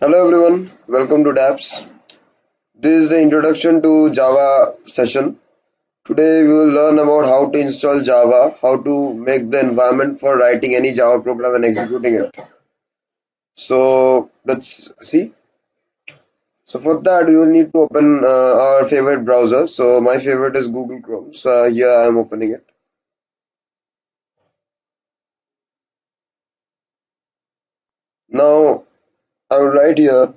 Hello everyone, welcome to Dhaapps. This is the introduction to Java session. Today we will learn about how to install Java, how to make the environment for writing any Java program and executing it. So let's see. So for that we will need to open our favorite browser. So my favorite is Google Chrome. So here I am opening it. Now I will write here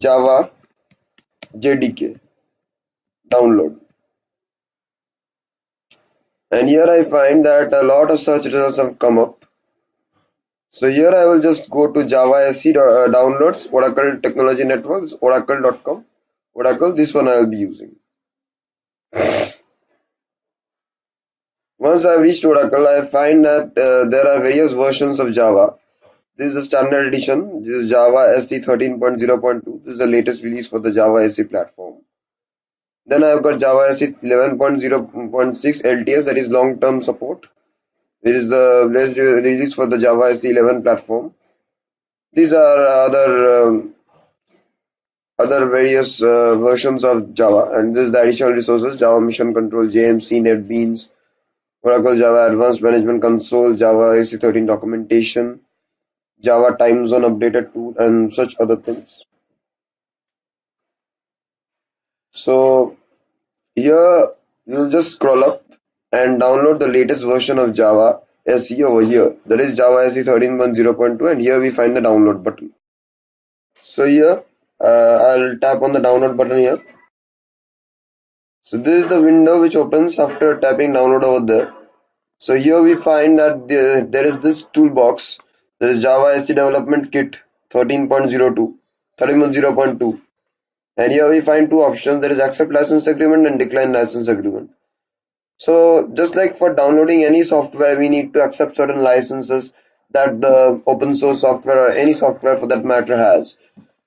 Java JDK download. And here I find that a lot of search results have come up. So here I will just go to Java SC downloads, Oracle Technology Networks, oracle.com. Oracle, this one I will be using. Once I have reached Oracle, I find that there are various versions of Java. This is the standard edition. This is Java SC 13.0.2. This is the latest release for the Java SC platform. Then I have got Java SC 11.0.6 LTS, that is long-term support. It is the latest release for the Java SC 11 platform. These are other various versions of Java, and this is the additional resources: Java Mission Control, JMC, NetBeans, Oracle Java Advanced Management Console, Java AC13 documentation, Java Time Zone updated tool, and such other things. So here you'll just scroll up and download the latest version of Java SE over here. That is Java SE 13.0.2, and here we find the download button. So here I'll tap on the download button here. So this is the window which opens after tapping download over there. So here we find that there is this toolbox. There is Java SE Development Kit 13.02, 13.0.2. And here we find two options. There is accept license agreement and decline license agreement. So just like for downloading any software, we need to accept certain licenses that the open source software or any software for that matter has.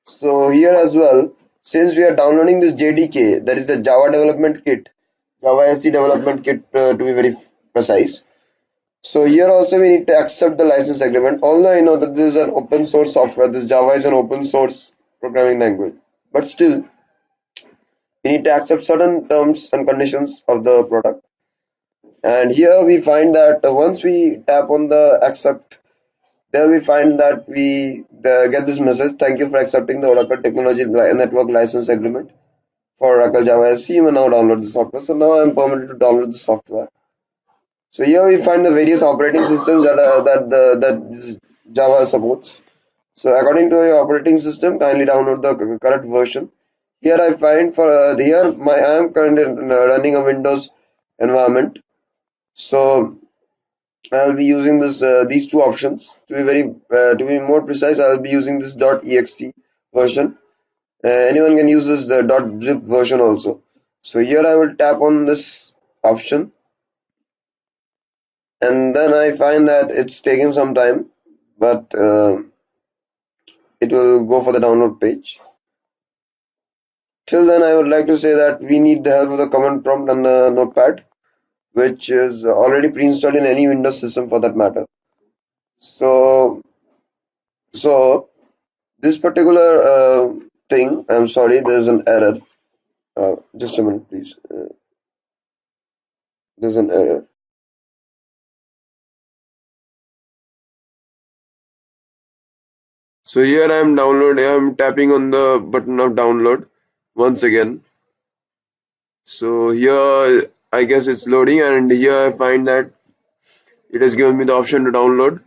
So here as well, since we are downloading this JDK, that is the Java Development Kit, Java SE Development Kit to be very precise. So here also we need to accept the license agreement. Although I know that this is an open source software, this Java is an open source programming language, but still we need to accept certain terms and conditions of the product. And here we find that once we tap on the accept, there we find that we get this message: thank you for accepting the Oracle Technology Network License Agreement for Oracle Java SE. You may now download the software. So now I am permitted to download the software. So here we find the various operating systems that this Java supports. So according to your operating system, kindly download the correct version. Here I find for I am currently running a Windows environment. So I'll be using this these two options. To be more precise, I'll be using this .exe version. Anyone can use this the .zip version also. So here I will tap on this option, and then I find that it's taking some time, but it will go for the download page. Till then, I would like to say that we need the help of the command prompt and the notepad, which is already pre-installed in any Windows system for that matter. So, so this particular thing, I'm sorry, there's an error. Just a minute, please. There's an error. So here I'm tapping on the button of download once again. So here I guess it's loading, and here I find that it has given me the option to download.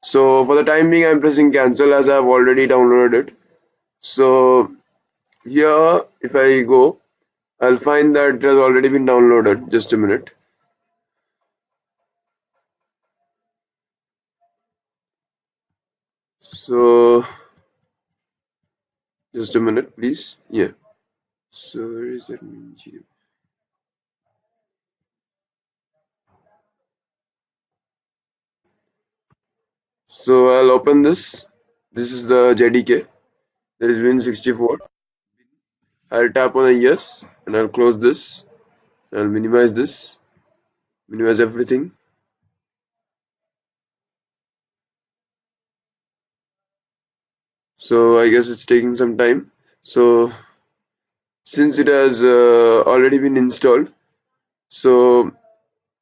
So for the time being, I'm pressing cancel as I've already downloaded it. So here, if I go, I'll find that it has already been downloaded. Just a minute. So just a minute, please. Yeah. So where is that? So I'll open this. This is the JDK. There is Win64. I'll tap on a yes, and I'll close this. I'll minimize this. Minimize everything. So I guess it's taking some time. So since it has already been installed, so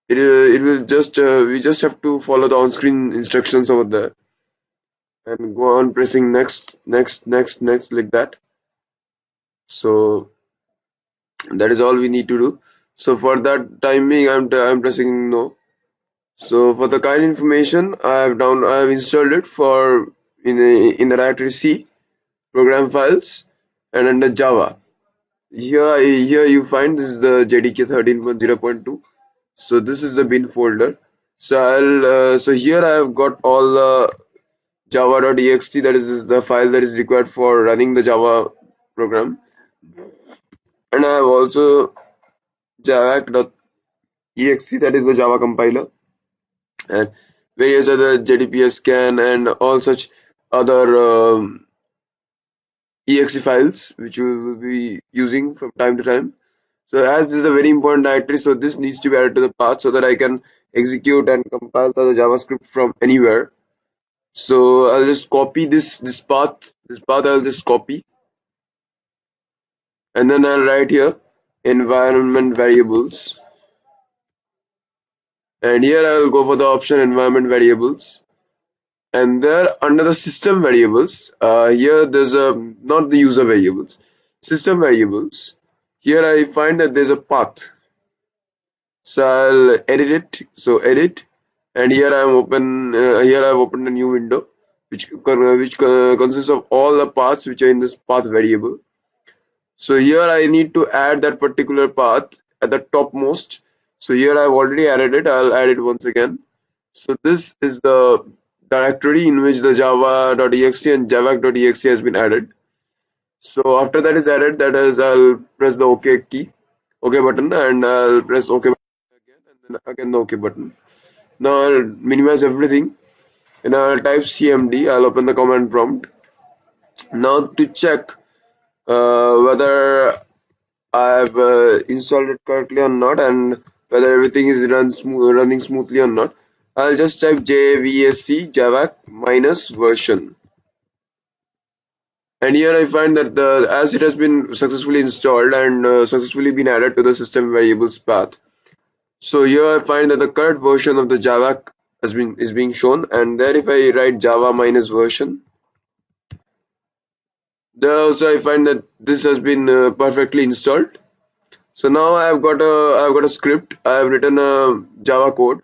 it will just we just have to follow the on-screen instructions over there and go on pressing next like that. So that is all we need to do. So for that time being, I'm pressing no. So for the kind information, I have installed it for in the directory C program files and under Java. Here you find this is the JDK 13.0.2. So this is the bin folder. So so here I have got all the java.ext, that is the file that is required for running the Java program, and I have also javac.ext, that is the Java compiler, and various other JDPS scan and all such other exe files which we will be using from time to time. So as this is a very important directory, so this needs to be added to the path so that I can execute and compile the JavaScript from anywhere. So I'll just copy this path. This path I'll just copy, and then I'll write here environment variables. And here I'll go for the option environment variables. And there under the system variables, here there's a not the user variables, system variables. Here I find that there's a path. So I'll edit it. So edit, and here I'm open. Here I've opened a new window, which consists of all the paths which are in this path variable. So here I need to add that particular path at the topmost. So here I've already added it. I'll add it once again. So this is the directory in which the java.exe and javac.exe has been added. So after that is added, that is, I'll press the OK key, OK button, and I'll press OK again, and then again the OK button. Now I'll minimize everything, and I'll type cmd. I'll open the command prompt. Now to check whether I've installed it correctly or not, and whether everything is running smoothly or not, I'll just type jvsc javac minus version. And here I find that as it has been successfully installed and successfully been added to the system variables path. So here I find that the current version of the Java is being shown, and there if I write Java minus version, there also I find that this has been perfectly installed. So now I've got a script. I have written a Java code.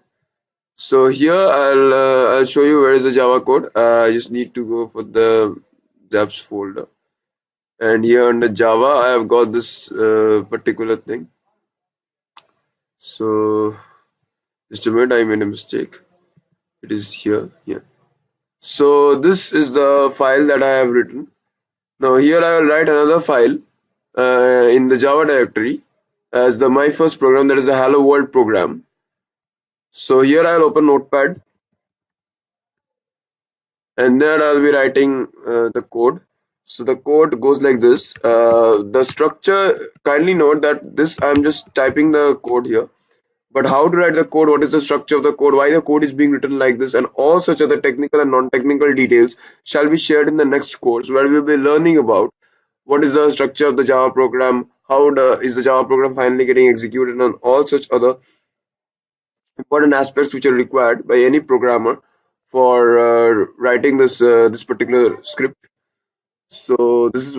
So here I'll show you where is the Java code. I just need to go for the Dhaapps folder. And here under Java, I have got this particular thing. So just a minute, I made a mistake. It is here. So this is the file that I have written. Now here I will write another file in the Java directory as my first program, that is a hello world program. So here I will open Notepad, and there I'll be writing the code. So the code goes like this. The structure, kindly note that this I'm just typing the code here. But how to write the code, what is the structure of the code, why the code is being written like this, and all such other technical and non-technical details shall be shared in the next course, where we will be learning about what is the structure of the Java program, is the Java program finally getting executed, and all such other important aspects which are required by any programmer for writing this particular script. So this is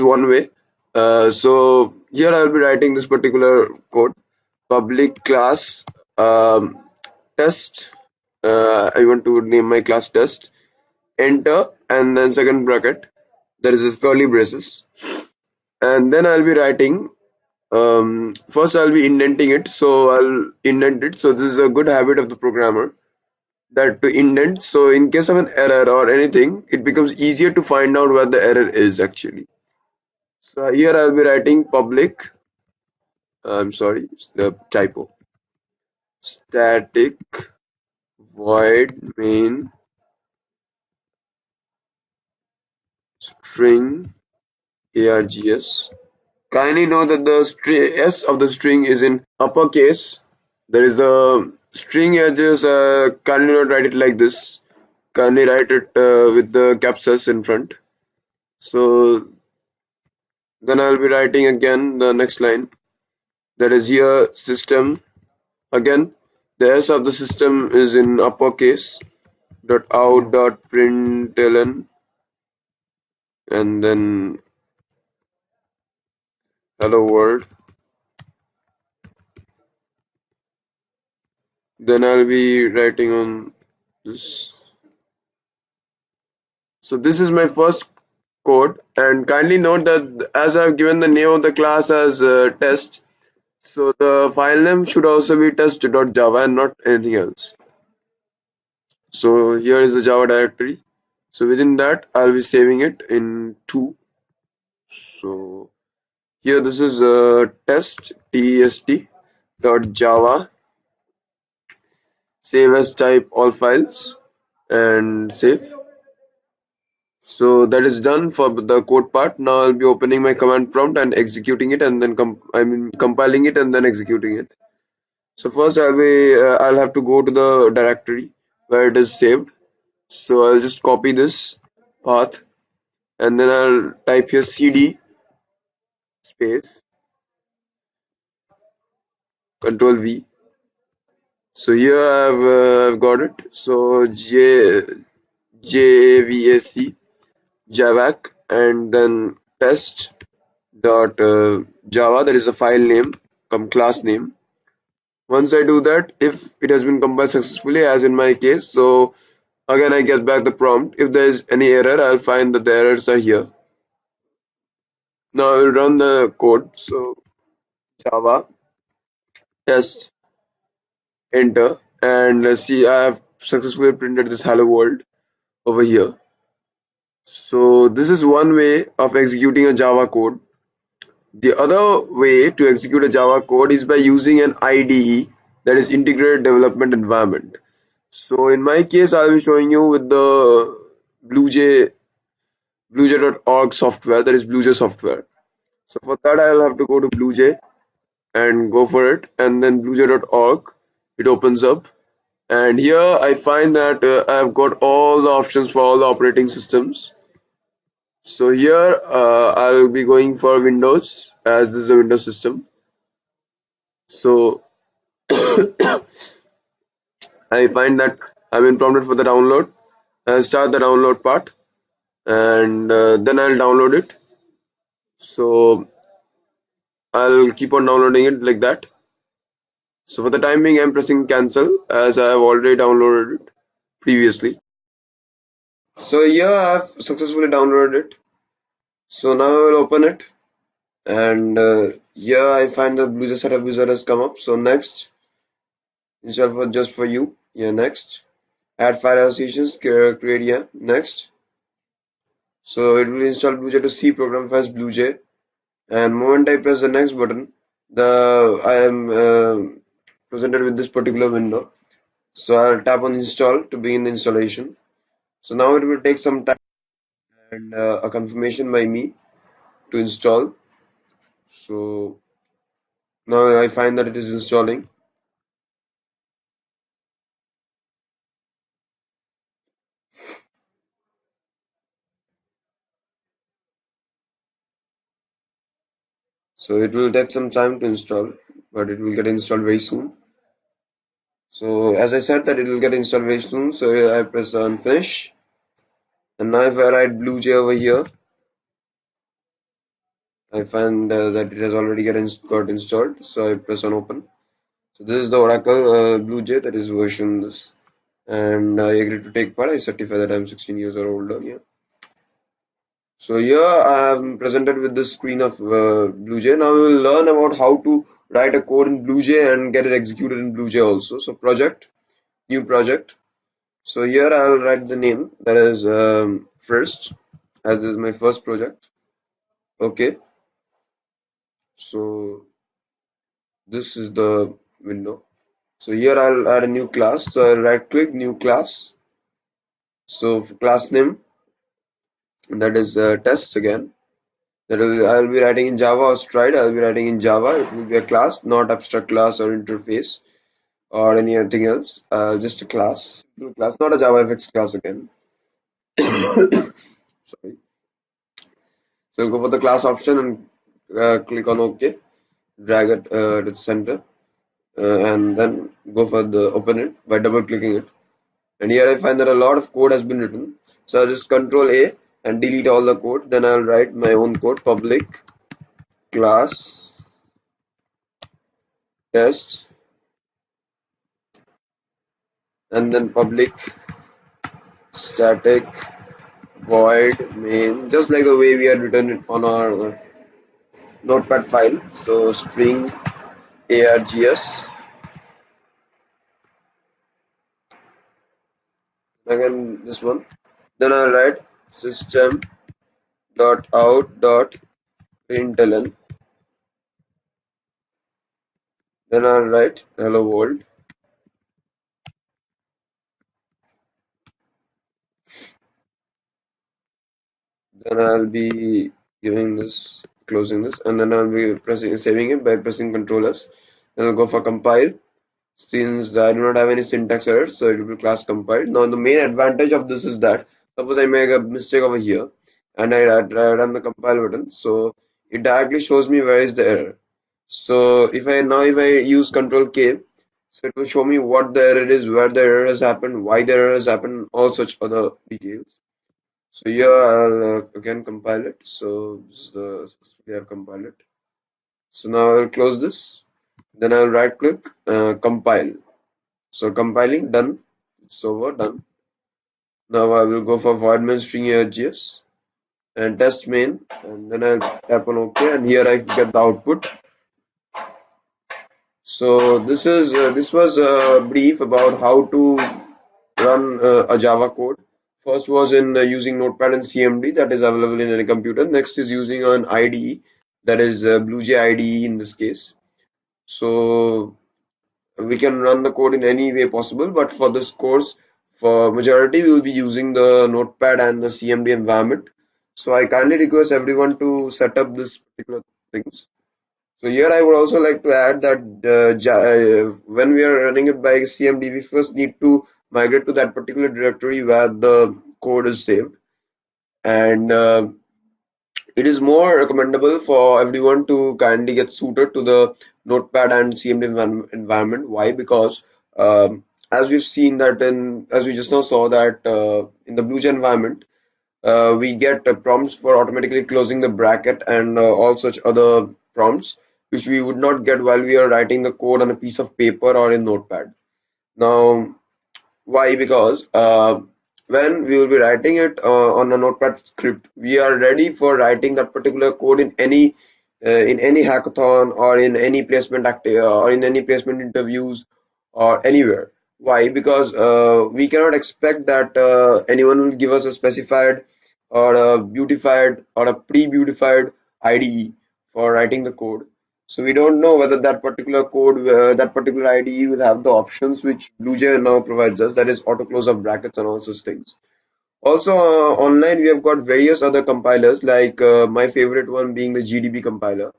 one way. So here I will be writing this particular code. Public class test. I want to name my class test. Enter, and then second bracket. There is this curly braces, and then I'll be writing. First, I'll be indenting it. So I'll indent it. So this is a good habit of the programmer, that to indent. So in case of an error or anything, it becomes easier to find out where the error is actually. So here I'll be writing public. I'm sorry, it's the typo. Static void main string args. Kindly know that the s of the string is in uppercase. There is the string args. Kindly not write it like this. Kindly write it with the caps S in front. So then I'll be writing again the next line, that is here system. Again, the S of the system is in uppercase, dot out dot println, and then hello world. Then I'll be writing on this. So this is my first code, and kindly note that as I've given the name of the class as test, so the file name should also be test.java and not anything else. So here is the Java directory. So within that, I'll be saving it in 2. So here this is test dot java. Save as type all files and save. So that is done for the code part. Now I'll be opening my command prompt and executing it, and then compiling it and then executing it. So first I'll have to go to the directory where it is saved. So I'll just copy this path, and then I'll type here cd space control V. So here I've got it. So JAVAC javac and then test dot java, that is a file name come class name. Once I do that, if it has been compiled successfully as in my case, so again I get back the prompt. If there is any error, I'll find that the errors are here. Now I will run the code. So java test enter, and see I have successfully printed this hello world over here. So this is one way of executing a Java code. The other way to execute a Java code is by using an IDE, that is Integrated Development Environment. So in my case, I'll be showing you with the BlueJ.org software, that is BlueJ software. So for that, I'll have to go to BlueJ and go for it, and then BlueJ.org. It opens up, and here I find that I've got all the options for all the operating systems. So here I'll be going for Windows, as this is a Windows system. So I find that I've been prompted for the download. I'll start the download part, and then I'll download it. So I'll keep on downloading it like that. So for the time being, I'm pressing cancel as I have already downloaded it previously. So here I've successfully downloaded it. So now I will open it, and here I find the BlueJ setup wizard has come up. So next, install for just for you. Yeah, next. Add file associations, create, yeah, next. So it will install BlueJ to C program files BlueJ, and moment I press the next button, I am presented with this particular window. So I'll tap on install to begin the installation. So now it will take some time and a confirmation by me to install. So now I find that it is installing. So it will take some time to install, but it will get installed very soon. So as I said that it will get installed very soon, so I press on finish, and now if I write BlueJ over here, I find that it has already got installed, so I press on open. So this is the Oracle BlueJ, that is version this, and I agree to take part. I certify that I'm 16 years or older. Yeah. So here I am presented with the screen of BlueJ. Now we will learn about how to write a code in BlueJ and get it executed in BlueJ also. So project, new project. So here I'll write the name, that is first, as this is my first project. Okay. So this is the window. So here I'll add a new class. So I'll right click new class. So for class name, that is test again. I'll be writing in Java or Stride. I'll be writing in Java. It will be a class, not abstract class or interface or anything else. Just a class, not a JavaFX class again. Sorry. So go for the class option and click on OK, drag it to the center, and then go for the open it by double clicking it. And here I find that a lot of code has been written. So I'll just control A and delete all the code. Then I'll write my own code, public class test, and then public static void main, just like the way we had written it on our notepad file. So string args, again this one. Then I'll write system dot out dot println. Then I'll write hello world. Then I'll be giving this, closing this, and then I'll be pressing, saving it by pressing Ctrl S. Then I'll go for compile. Since I do not have any syntax errors, so it will be class compiled. Now the main advantage of this is that suppose I make a mistake over here and I run the compile button, so it directly shows me where is the error. So if I use Control K, so it will show me what the error is, where the error has happened, why the error has happened, all such other details. So here I'll again compile it. So this is the we have compiled it. So now I'll close this. Then I'll right click, compile. So compiling done. It's over, done. Now I will go for void main string args and test main, and then I'll tap on OK, and here I get the output. So this was a brief about how to run a Java code. First was in using Notepad and CMD that is available in any computer. Next is using an IDE, that is BlueJ IDE in this case. So we can run the code in any way possible, but for this course, for majority we will be using the Notepad and the CMD environment. So I kindly request everyone to set up this particular things. So here I would also like to add that when we are running it by CMD, we first need to migrate to that particular directory where the code is saved, and it is more recommendable for everyone to kindly get suited to the Notepad and CMD environment. Why? Because as we've seen that as we just now saw that in the BlueJ environment, we get prompts for automatically closing the bracket and all such other prompts, which we would not get while we are writing the code on a piece of paper or in Notepad. Now, why? Because when we will be writing it on a Notepad script, we are ready for writing that particular code in any hackathon or in any placement or in any placement interviews or anywhere. Why? Because we cannot expect that anyone will give us a specified or a beautified or a pre-beautified IDE for writing the code. So we don't know whether that particular code, that particular IDE will have the options which BlueJ now provides us, that is auto close of brackets and all such things. Also, online we have got various other compilers, like my favorite one being the GDB compiler.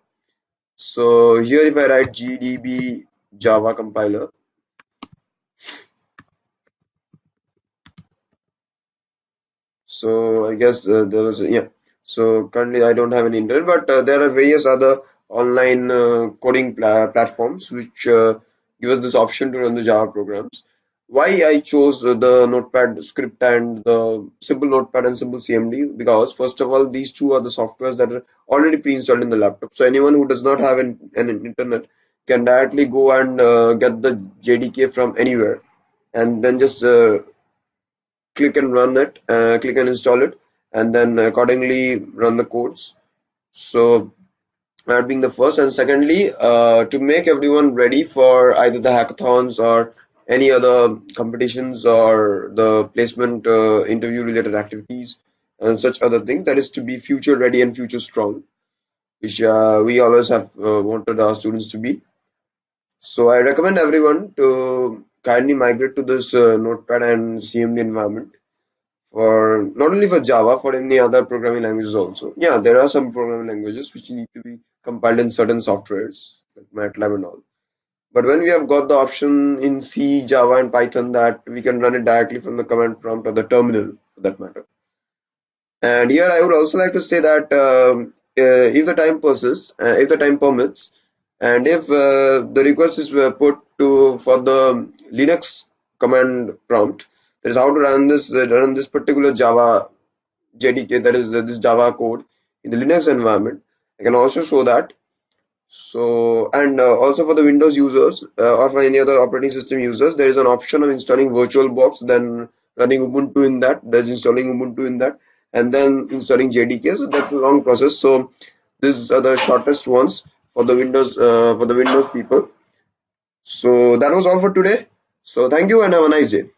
So here if I write GDB Java compiler, so I guess there was yeah. So currently I don't have any internet, but there are various other online coding platforms which give us this option to run the Java programs. Why I chose the Notepad script and the simple Notepad and simple CMD? Because first of all, these two are the softwares that are already pre-installed in the laptop. So anyone who does not have an internet can directly go and get the JDK from anywhere, and then just click and run it, click and install it, and then accordingly run the codes. So that being the first, and secondly, to make everyone ready for either the hackathons or any other competitions or the placement interview related activities and such other things, that is to be future ready and future strong, which we always have wanted our students to be. So I recommend everyone to kindly migrate to this Notepad and CMD environment for not only for Java, for any other programming languages also. Yeah, there are some programming languages which need to be compiled in certain softwares like MATLAB and all. But when we have got the option in C, Java, and Python that we can run it directly from the command prompt or the terminal for that matter. And here I would also like to say that if the time persists, if the time permits, and if the request is put to for the Linux command prompt, that is how to run this particular Java JDK, that is this Java code in the Linux environment. I can also show that. So, and also for the Windows users or for any other operating system users, there is an option of installing VirtualBox, then running Ubuntu in that. There's installing Ubuntu in that, and then installing JDK. So that's a long process. So these are the shortest ones for the Windows people. So that was all for today. So thank you and have a nice day.